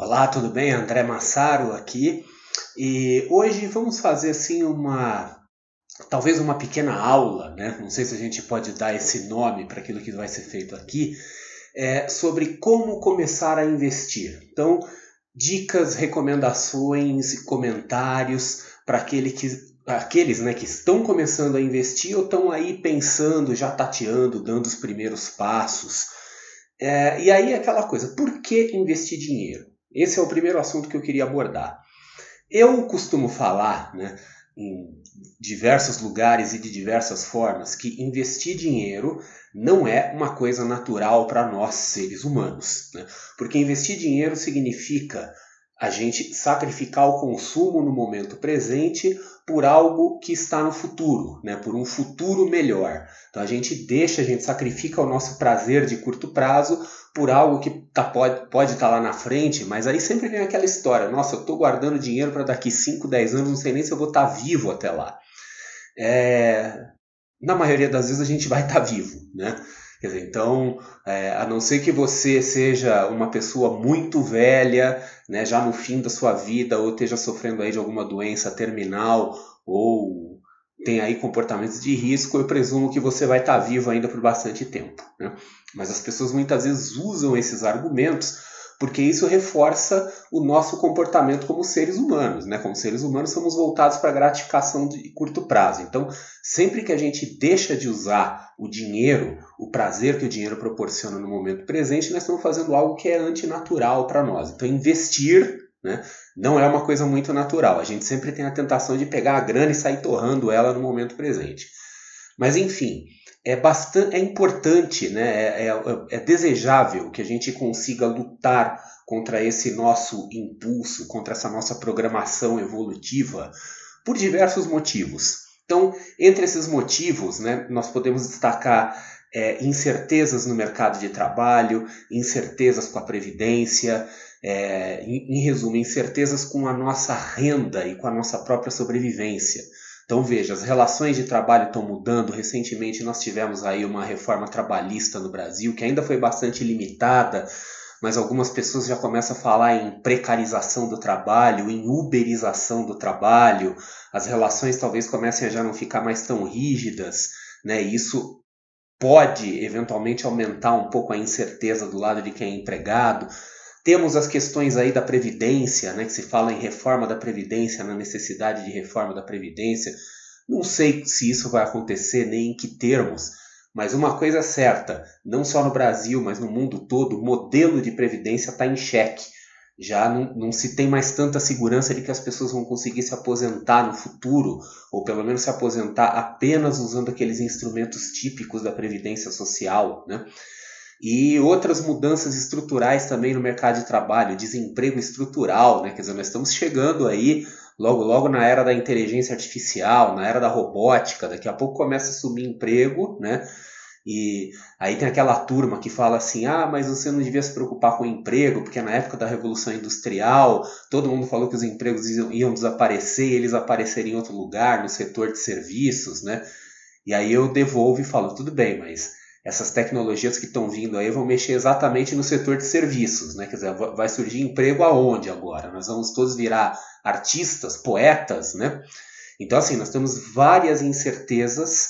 Olá, tudo bem? André Massaro aqui. E hoje vamos fazer assim talvez uma pequena aula, né? Não sei se a gente pode dar esse nome para aquilo que vai ser feito aqui, sobre como começar a investir. Então, dicas, recomendações, comentários para aqueles, né, que estão começando a investir ou estão aí pensando, já tateando, dando os primeiros passos. E aí aquela coisa, por que investir dinheiro? Esse é o primeiro assunto que eu queria abordar. Eu costumo falar, né, em diversos lugares e de diversas formas, que investir dinheiro não é uma coisa natural para nós seres humanos, né? Porque investir dinheiro significa a gente sacrificar o consumo no momento presente por algo que está no futuro, né? Por um futuro melhor. Então a gente sacrifica o nosso prazer de curto prazo por algo que pode estar lá na frente, mas aí sempre vem aquela história, nossa, eu estou guardando dinheiro para daqui 5, 10 anos, não sei nem se eu vou estar vivo até lá. Na maioria das vezes a gente vai estar vivo, né? Quer dizer, então, a não ser que você seja uma pessoa muito velha, né, já no fim da sua vida, ou esteja sofrendo aí de alguma doença terminal, ou tem aí comportamentos de risco, eu presumo que você vai estar vivo ainda por bastante tempo, né? Mas as pessoas muitas vezes usam esses argumentos porque isso reforça o nosso comportamento como seres humanos, né? Como seres humanos somos voltados para a gratificação de curto prazo. Então, sempre que a gente deixa de usar o dinheiro, o prazer que o dinheiro proporciona no momento presente, nós estamos fazendo algo que é antinatural para nós. Então, investir, né, não é uma coisa muito natural. A gente sempre tem a tentação de pegar a grana e sair torrando ela no momento presente. Mas, enfim, é importante, né? É desejável que a gente consiga lutar contra esse nosso impulso, contra essa nossa programação evolutiva, por diversos motivos. Então, entre esses motivos, né, nós podemos destacar incertezas no mercado de trabalho, incertezas com a previdência, em resumo, incertezas com a nossa renda e com a nossa própria sobrevivência. Então veja, as relações de trabalho estão mudando. Recentemente nós tivemos aí uma reforma trabalhista no Brasil, que ainda foi bastante limitada, mas algumas pessoas já começam a falar em precarização do trabalho, em uberização do trabalho. As relações talvez comecem a já não ficar mais tão rígidas, né? E isso pode eventualmente aumentar um pouco a incerteza do lado de quem é empregado. Temos as questões aí da Previdência, né, que se fala em reforma da Previdência, na necessidade de reforma da Previdência. Não sei se isso vai acontecer, nem em que termos, mas uma coisa é certa, não só no Brasil, mas no mundo todo, o modelo de Previdência está em xeque. Já não se tem mais tanta segurança de que as pessoas vão conseguir se aposentar no futuro, ou pelo menos se aposentar apenas usando aqueles instrumentos típicos da Previdência Social, né? E outras mudanças estruturais também no mercado de trabalho, desemprego estrutural, né? Quer dizer, nós estamos chegando aí logo logo na era da inteligência artificial, na era da robótica, daqui a pouco começa a sumir emprego, né? E aí tem aquela turma que fala assim, mas você não devia se preocupar com o emprego, porque na época da Revolução Industrial, todo mundo falou que os empregos iam desaparecer e eles apareceriam em outro lugar, no setor de serviços, né? E aí eu devolvo e falo, tudo bem, mas essas tecnologias que estão vindo aí vão mexer exatamente no setor de serviços, né? Quer dizer, vai surgir emprego aonde agora? Nós vamos todos virar artistas, poetas, né? Então, assim, nós temos várias incertezas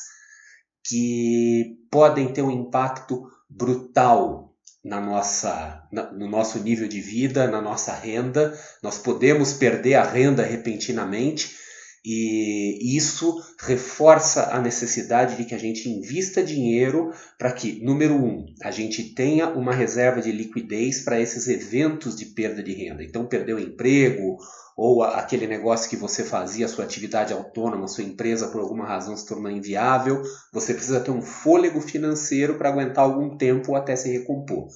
que podem ter um impacto brutal no nosso nível de vida, na nossa renda. Nós podemos perder a renda repentinamente, e isso reforça a necessidade de que a gente invista dinheiro para que, número um, a gente tenha uma reserva de liquidez para esses eventos de perda de renda. Então, perdeu o emprego, ou aquele negócio que você fazia, a sua atividade autônoma, a sua empresa por alguma razão se tornou inviável, você precisa ter um fôlego financeiro para aguentar algum tempo até se recompor.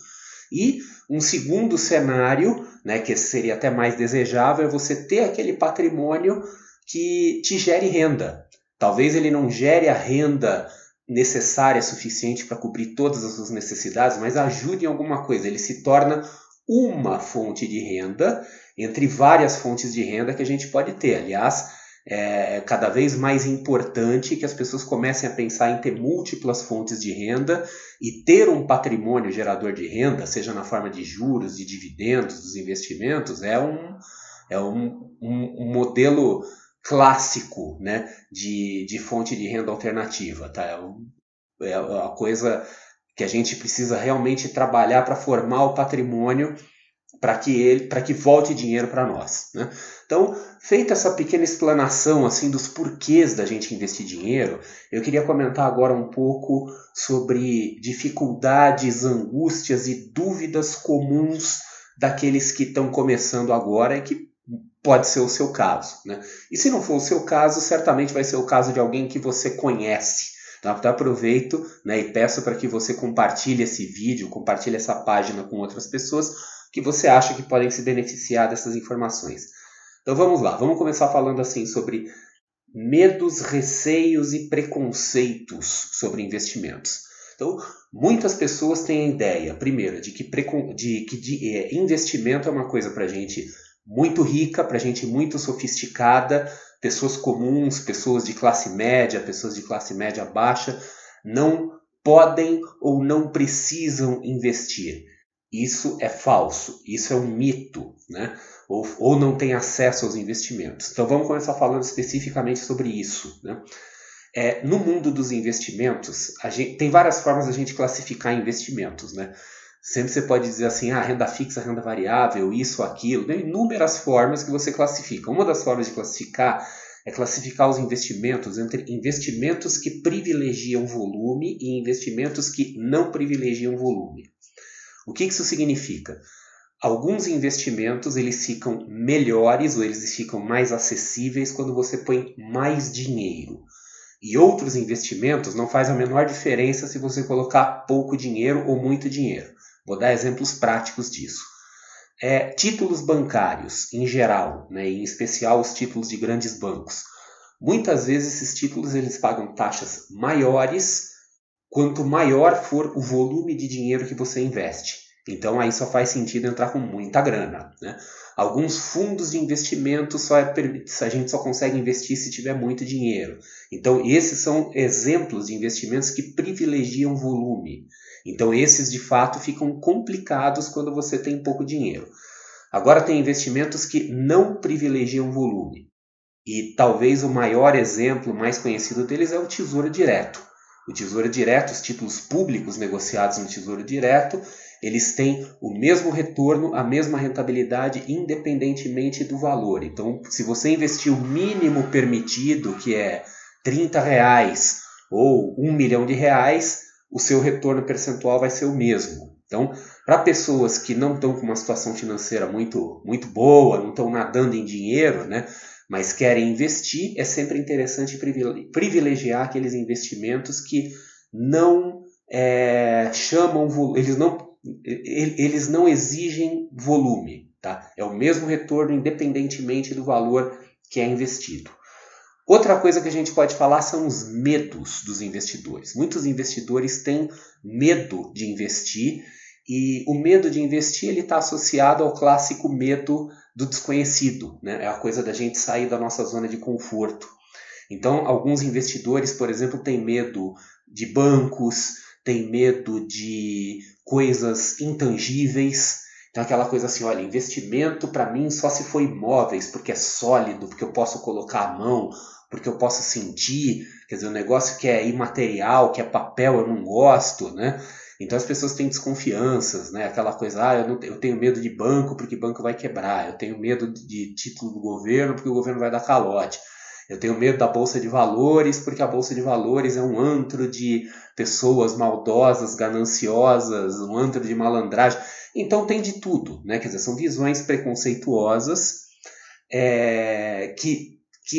E um segundo cenário, né, que seria até mais desejável, é você ter aquele patrimônio que te gere renda. Talvez ele não gere a renda necessária, suficiente para cobrir todas as suas necessidades, mas ajude em alguma coisa. Ele se torna uma fonte de renda entre várias fontes de renda que a gente pode ter. Aliás, é cada vez mais importante que as pessoas comecem a pensar em ter múltiplas fontes de renda e ter um patrimônio gerador de renda, seja na forma de juros, de dividendos, dos investimentos, é um modelo clássico, né, de fonte de renda alternativa. Tá? É a coisa que a gente precisa realmente trabalhar para formar o patrimônio para que volte dinheiro para nós, né? Então, feita essa pequena explanação assim dos porquês da gente investir dinheiro, eu queria comentar agora um pouco sobre dificuldades, angústias e dúvidas comuns daqueles que estão começando agora e que pode ser o seu caso, né? E se não for o seu caso, certamente vai ser o caso de alguém que você conhece. Então, aproveito, né, e peço para que você compartilhe esse vídeo, compartilhe essa página com outras pessoas que você acha que podem se beneficiar dessas informações. Então vamos lá, vamos começar falando assim sobre medos, receios e preconceitos sobre investimentos. Então, muitas pessoas têm a ideia, primeiro, de que investimento é uma coisa para gente muito rica, para gente muito sofisticada, pessoas comuns, pessoas de classe média baixa, não podem ou não precisam investir. Isso é falso, isso é um mito, né? Ou não tem acesso aos investimentos. Então vamos começar falando especificamente sobre isso, né? No mundo dos investimentos, tem várias formas de a gente classificar investimentos, né? Sempre você pode dizer assim, renda fixa, renda variável, isso, aquilo. Tem inúmeras formas que você classifica. Uma das formas de classificar é classificar os investimentos entre investimentos que privilegiam volume e investimentos que não privilegiam volume. O que isso significa? Alguns investimentos eles ficam melhores ou eles ficam mais acessíveis quando você põe mais dinheiro. E outros investimentos não faz a menor diferença se você colocar pouco dinheiro ou muito dinheiro. Vou dar exemplos práticos disso. Títulos bancários, em geral, né, em especial os títulos de grandes bancos. Muitas vezes esses títulos eles pagam taxas maiores quanto maior for o volume de dinheiro que você investe. Então aí só faz sentido entrar com muita grana, né? Alguns fundos de investimento a gente só consegue investir se tiver muito dinheiro. Então esses são exemplos de investimentos que privilegiam volume. Então esses de fato ficam complicados quando você tem pouco dinheiro. Agora tem investimentos que não privilegiam volume. E talvez o maior exemplo mais conhecido deles é o Tesouro Direto. O Tesouro Direto, os títulos públicos negociados no Tesouro Direto, eles têm o mesmo retorno, a mesma rentabilidade, independentemente do valor. Então, se você investir o mínimo permitido, que é R$30 ou R$1 milhão, o seu retorno percentual vai ser o mesmo. Então, para pessoas que não estão com uma situação financeira muito, muito boa, não estão nadando em dinheiro, né, mas querem investir, é sempre interessante privilegiar aqueles investimentos que não chamam, eles não exigem volume, tá? É o mesmo retorno independentemente do valor que é investido. Outra coisa que a gente pode falar são os medos dos investidores. Muitos investidores têm medo de investir e o medo de investir está associado ao clássico medo do desconhecido, né? É a coisa da gente sair da nossa zona de conforto. Então, alguns investidores, por exemplo, têm medo de bancos, têm medo de coisas intangíveis. Então, aquela coisa assim, olha, investimento para mim só se for imóveis, porque é sólido, porque eu posso colocar a mão, porque eu posso sentir. Quer dizer, um negócio que é imaterial, que é papel, eu não gosto, né? Então as pessoas têm desconfianças, né? Aquela coisa, eu tenho medo de banco porque banco vai quebrar, eu tenho medo de título do governo porque o governo vai dar calote, eu tenho medo da Bolsa de Valores porque a Bolsa de Valores é um antro de pessoas maldosas, gananciosas, um antro de malandragem. Então tem de tudo, né? Quer dizer, são visões preconceituosas que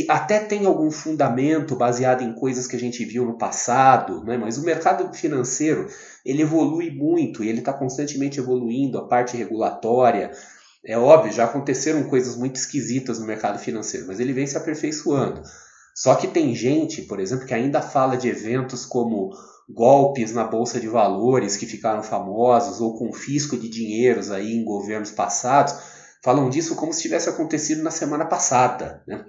até tem algum fundamento baseado em coisas que a gente viu no passado, né? Mas o mercado financeiro ele evolui muito e ele está constantemente evoluindo, a parte regulatória. É óbvio, já aconteceram coisas muito esquisitas no mercado financeiro, mas ele vem se aperfeiçoando. Só que tem gente, por exemplo, que ainda fala de eventos como golpes na Bolsa de Valores que ficaram famosos ou confisco de dinheiros aí em governos passados, falam disso como se tivesse acontecido na semana passada, né?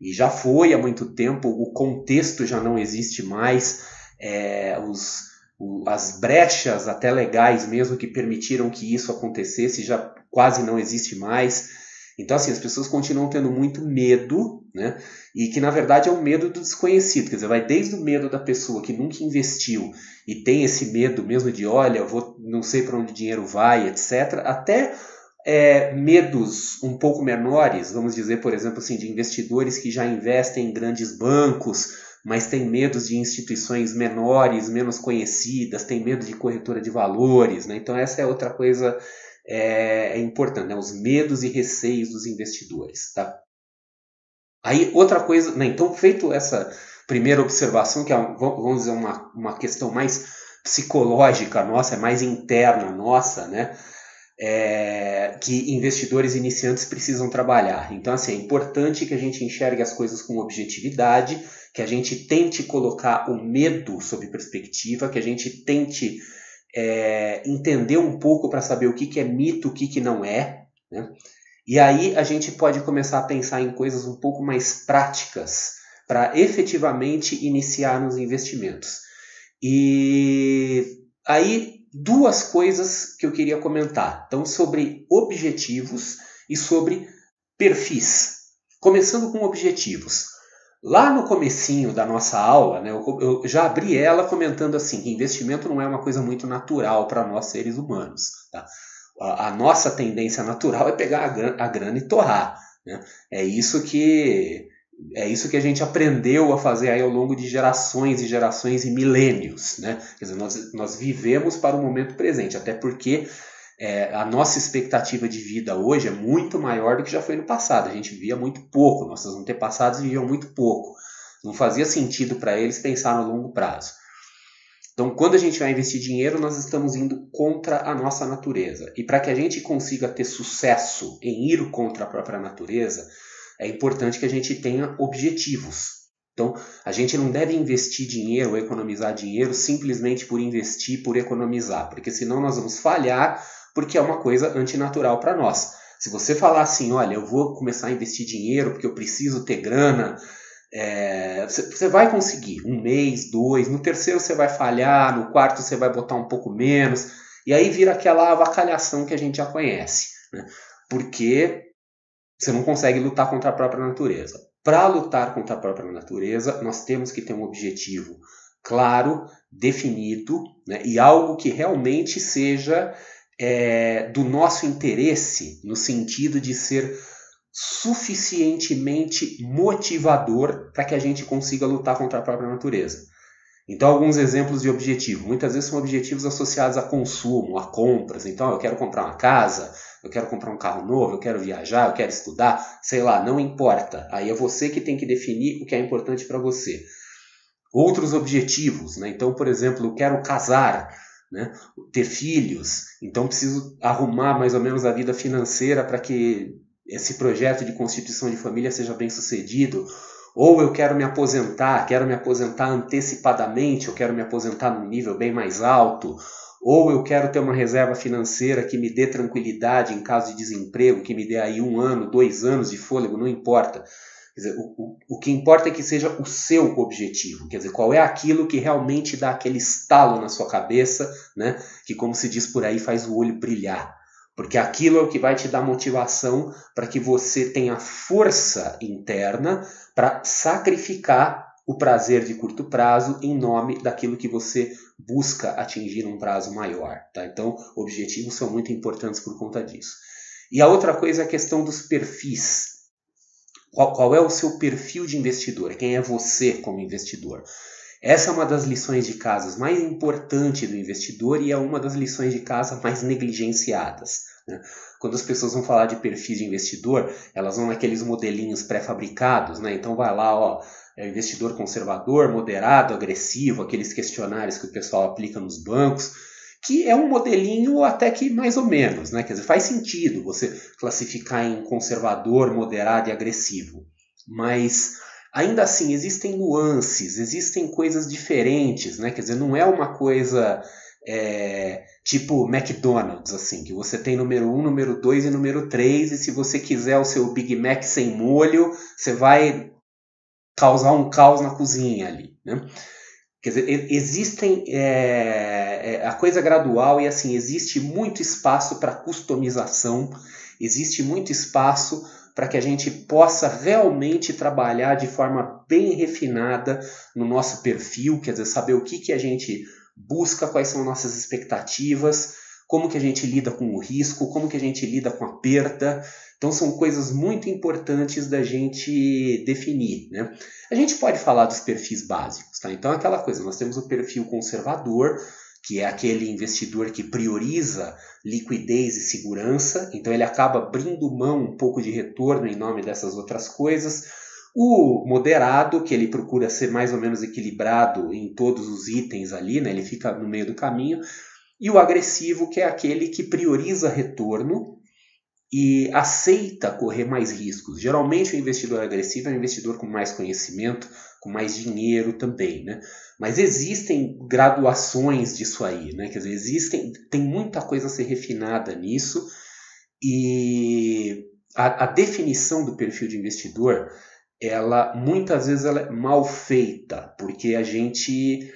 E já foi há muito tempo, o contexto já não existe mais, as brechas até legais mesmo que permitiram que isso acontecesse já quase não existe mais. Então, assim, as pessoas continuam tendo muito medo, né? E que, na verdade, é um medo do desconhecido. Quer dizer, vai desde o medo da pessoa que nunca investiu e tem esse medo mesmo de, olha, não sei para onde o dinheiro vai, etc., até medos um pouco menores, vamos dizer, por exemplo, assim, de investidores que já investem em grandes bancos, mas têm medos de instituições menores, menos conhecidas, têm medo de corretora de valores, né? Então, essa é outra coisa importante, né? Os medos e receios dos investidores, tá? Aí, outra coisa, né? Então, feito essa primeira observação, que é, vamos dizer, uma questão mais psicológica nossa, mais interna nossa, né? Que investidores iniciantes precisam trabalhar. Então, assim, é importante que a gente enxergue as coisas com objetividade, que a gente tente colocar o medo sob perspectiva, que a gente tente entender um pouco para saber o que é mito, o que não é, né? E aí a gente pode começar a pensar em coisas um pouco mais práticas para efetivamente iniciar nos investimentos. E aí, duas coisas que eu queria comentar. Então, sobre objetivos e sobre perfis. Começando com objetivos. Lá no comecinho da nossa aula, né, eu já abri ela comentando assim, que investimento não é uma coisa muito natural para nós seres humanos. Tá? A nossa tendência natural é pegar a grana e torrar. Né? É isso que a gente aprendeu a fazer aí ao longo de gerações e gerações e milênios. Né? Quer dizer, nós vivemos para o momento presente, até porque a nossa expectativa de vida hoje é muito maior do que já foi no passado. A gente vivia muito pouco, nossos antepassados viviam muito pouco. Não fazia sentido para eles pensar no longo prazo. Então, quando a gente vai investir dinheiro, nós estamos indo contra a nossa natureza. E para que a gente consiga ter sucesso em ir contra a própria natureza, é importante que a gente tenha objetivos. Então, a gente não deve investir dinheiro ou economizar dinheiro simplesmente por investir, por economizar, porque senão nós vamos falhar, porque é uma coisa antinatural para nós. Se você falar assim, olha, eu vou começar a investir dinheiro porque eu preciso ter grana, você vai conseguir 1 mês, 2, no terceiro você vai falhar, no quarto você vai botar um pouco menos, e aí vira aquela avacalhação que a gente já conhece, né? Porque você não consegue lutar contra a própria natureza. Para lutar contra a própria natureza, nós temos que ter um objetivo claro, definido, né? E algo que realmente seja do nosso interesse, no sentido de ser suficientemente motivador para que a gente consiga lutar contra a própria natureza. Então, alguns exemplos de objetivo. Muitas vezes são objetivos associados a consumo, a compras. Então, eu quero comprar uma casa, eu quero comprar um carro novo, eu quero viajar, eu quero estudar, sei lá, não importa. Aí é você que tem que definir o que é importante para você. Outros objetivos, né? Então, por exemplo, eu quero casar, né? Ter filhos, então preciso arrumar mais ou menos a vida financeira para que esse projeto de constituição de família seja bem sucedido. Ou eu quero me aposentar antecipadamente, eu quero me aposentar num nível bem mais alto, ou eu quero ter uma reserva financeira que me dê tranquilidade em caso de desemprego, que me dê aí 1 ano, 2 anos de fôlego, não importa. Quer dizer, o que importa é que seja o seu objetivo, quer dizer, qual é aquilo que realmente dá aquele estalo na sua cabeça, né? Que, como se diz por aí, faz o olho brilhar. Porque aquilo é o que vai te dar motivação para que você tenha força interna para sacrificar o prazer de curto prazo em nome daquilo que você busca atingir num prazo maior. Tá? Então, objetivos são muito importantes por conta disso. E a outra coisa é a questão dos perfis. Qual é o seu perfil de investidor? Quem é você como investidor? Essa é uma das lições de casa mais importantes do investidor e é uma das lições de casa mais negligenciadas. Né? Quando as pessoas vão falar de perfis de investidor, elas vão naqueles modelinhos pré-fabricados, né? Então vai lá, ó, investidor conservador, moderado, agressivo, aqueles questionários que o pessoal aplica nos bancos, que é um modelinho até que mais ou menos, né? Quer dizer, faz sentido você classificar em conservador, moderado e agressivo, mas ainda assim existem nuances, existem coisas diferentes, né? Quer dizer, não é uma coisa tipo McDonald's, assim, que você tem número 1, número 2 e número 3, e se você quiser o seu Big Mac sem molho, você vai causar um caos na cozinha ali, né? Quer dizer, existem a coisa gradual e assim, existe muito espaço para customização, existe muito espaço para que a gente possa realmente trabalhar de forma bem refinada no nosso perfil, quer dizer, saber o que a gente busca, quais são nossas expectativas, como que a gente lida com o risco, como que a gente lida com a perda. Então são coisas muito importantes da gente definir, né? A gente pode falar dos perfis básicos, tá? Então aquela coisa, nós temos o perfil conservador, que é aquele investidor que prioriza liquidez e segurança, então ele acaba abrindo mão um pouco de retorno em nome dessas outras coisas. O moderado, que ele procura ser mais ou menos equilibrado em todos os itens ali, né? Ele fica no meio do caminho. E o agressivo, que é aquele que prioriza retorno e aceita correr mais riscos. Geralmente o investidor agressivo é um investidor com mais conhecimento, com mais dinheiro também, né? Mas existem graduações disso aí, né? Quer dizer, tem muita coisa a ser refinada nisso, e a definição do perfil de investidor, muitas vezes ela é mal feita, porque a gente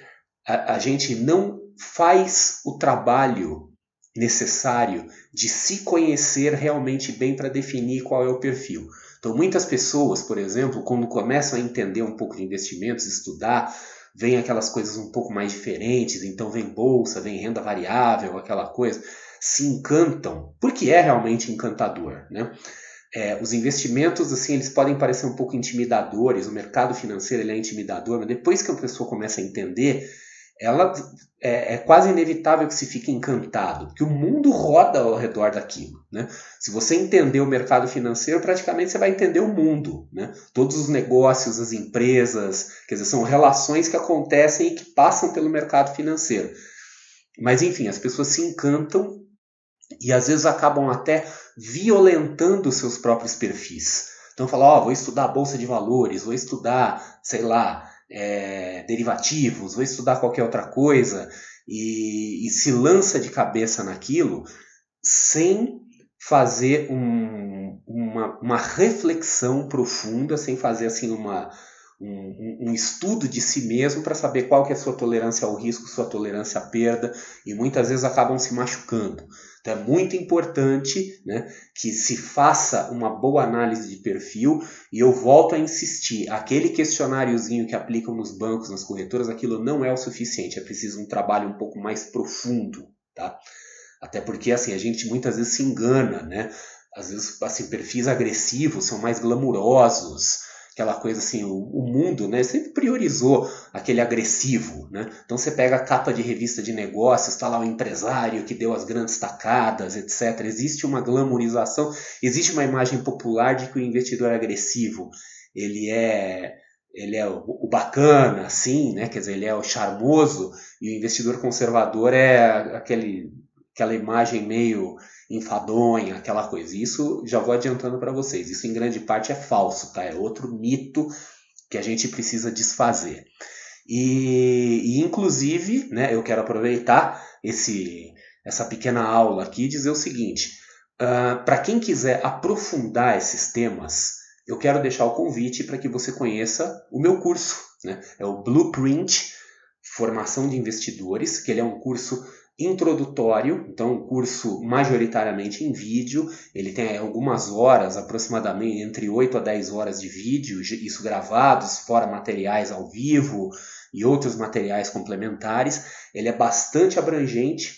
não faz o trabalho necessário de se conhecer realmente bem para definir qual é o perfil. Então, muitas pessoas, por exemplo, quando começam a entender um pouco de investimentos, estudar, vem aquelas coisas um pouco mais diferentes, então vem bolsa, vem renda variável, aquela coisa, se encantam, porque é realmente encantador, né? Os investimentos, assim, eles podem parecer um pouco intimidadores, o mercado financeiro ele é intimidador, mas depois que a pessoa começa a entender, é quase inevitável que se fique encantado, porque o mundo roda ao redor daquilo, né? Se você entender o mercado financeiro, praticamente você vai entender o mundo, né? Todos os negócios, as empresas, quer dizer, são relações que acontecem e que passam pelo mercado financeiro. Mas enfim, as pessoas se encantam e às vezes acabam até violentando seus próprios perfis. Então falam, vou estudar a bolsa de valores, vou estudar, sei lá, derivativos, vou estudar qualquer outra coisa, e se lança de cabeça naquilo sem fazer uma reflexão profunda, sem fazer assim um estudo de si mesmo para saber qual que é a sua tolerância ao risco, sua tolerância à perda, e muitas vezes acabam se machucando. Então é muito importante, né, que se faça uma boa análise de perfil, e eu volto a insistir, aquele questionáriozinho que aplicam nos bancos, nas corretoras, aquilo não é o suficiente, é preciso um trabalho um pouco mais profundo, tá? Até porque assim, a gente muitas vezes se engana, né? Às vezes assim, perfis agressivos são mais glamurosos, aquela coisa assim, o mundo, né, sempre priorizou aquele agressivo, né? Então você pega a capa de revista de negócios, está lá o empresário que deu as grandes tacadas, etc. Existe uma glamourização, existe uma imagem popular de que o investidor agressivo, ele é o bacana, assim, né? Quer dizer, ele é o charmoso, e o investidor conservador é aquela imagem meio enfadonha, aquela coisa. Isso já vou adiantando para vocês. Isso em grande parte é falso, tá? É outro mito que a gente precisa desfazer. E inclusive, né, eu quero aproveitar essa pequena aula aqui e dizer o seguinte: para quem quiser aprofundar esses temas, eu quero deixar o convite para que você conheça o meu curso, né? É o Blueprint Formação de Investidores, que ele é um curso introdutório, então um curso majoritariamente em vídeo, ele tem algumas horas, aproximadamente entre 8 a 10 horas de vídeo, isso gravados, fora materiais ao vivo e outros materiais complementares. Ele é bastante abrangente.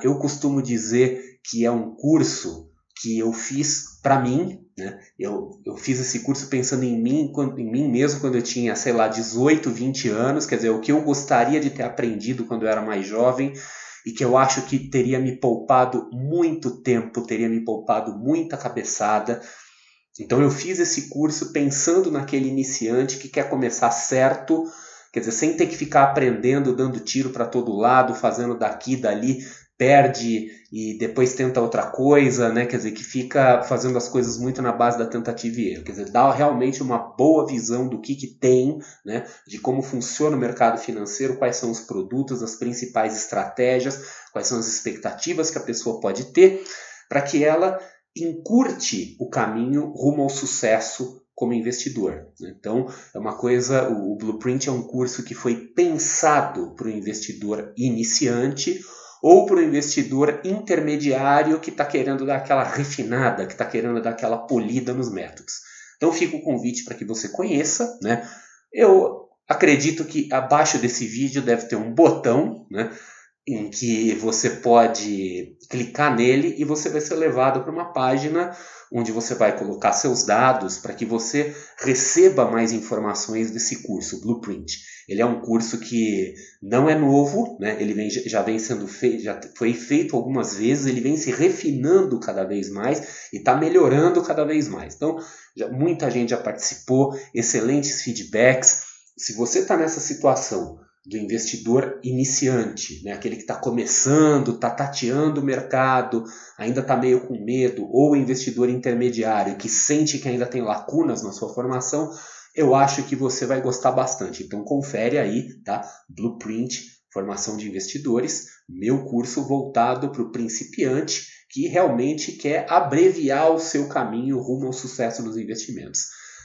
Eu costumo dizer que é um curso que eu fiz para mim, né? Eu fiz esse curso pensando em mim mesmo quando eu tinha, sei lá, 18, 20 anos, quer dizer, o que eu gostaria de ter aprendido quando eu era mais jovem, e que eu acho que teria me poupado muito tempo, teria me poupado muita cabeçada. Então eu fiz esse curso pensando naquele iniciante que quer começar certo, quer dizer, sem ter que ficar aprendendo, dando tiro para todo lado, fazendo daqui e dali, perde e depois tenta outra coisa, né? Quer dizer, que fica fazendo as coisas muito na base da tentativa e erro. Quer dizer, dá realmente uma boa visão do que tem, né? De como funciona o mercado financeiro, quais são os produtos, as principais estratégias, quais são as expectativas que a pessoa pode ter, para que ela encurte o caminho rumo ao sucesso como investidor. Então, é uma coisa, o Blueprint é um curso que foi pensado para o investidor iniciante ou para o investidor intermediário que está querendo dar aquela refinada, que está querendo dar aquela polida nos métodos. Então, fica o convite para que você conheça, né? Eu acredito que abaixo desse vídeo deve ter um botão, né, em que você pode clicar nele e você vai ser levado para uma página onde você vai colocar seus dados para que você receba mais informações desse curso, Blueprint. Ele é um curso que não é novo, né? Ele já vem sendo feito, já foi feito algumas vezes, ele vem se refinando cada vez mais e está melhorando cada vez mais. Então, muita gente já participou, excelentes feedbacks. Se você está nessa situação do investidor iniciante, né? Aquele que está começando, está tateando o mercado, ainda está meio com medo, ou o investidor intermediário que sente que ainda tem lacunas na sua formação, eu acho que você vai gostar bastante. Então confere aí, tá? Blueprint, formação de investidores, meu curso voltado para o principiante que realmente quer abreviar o seu caminho rumo ao sucesso nos investimentos.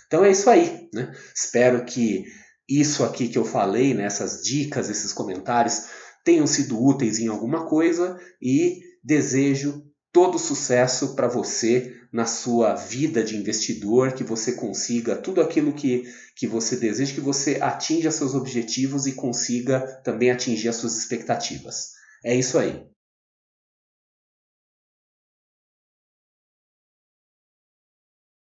Então é isso aí, né? Espero que isso aqui que eu falei, né, essas dicas, esses comentários, tenham sido úteis em alguma coisa e desejo todo sucesso para você na sua vida de investidor, que você consiga tudo aquilo que você deseja, que você atinja seus objetivos e consiga também atingir as suas expectativas. É isso aí.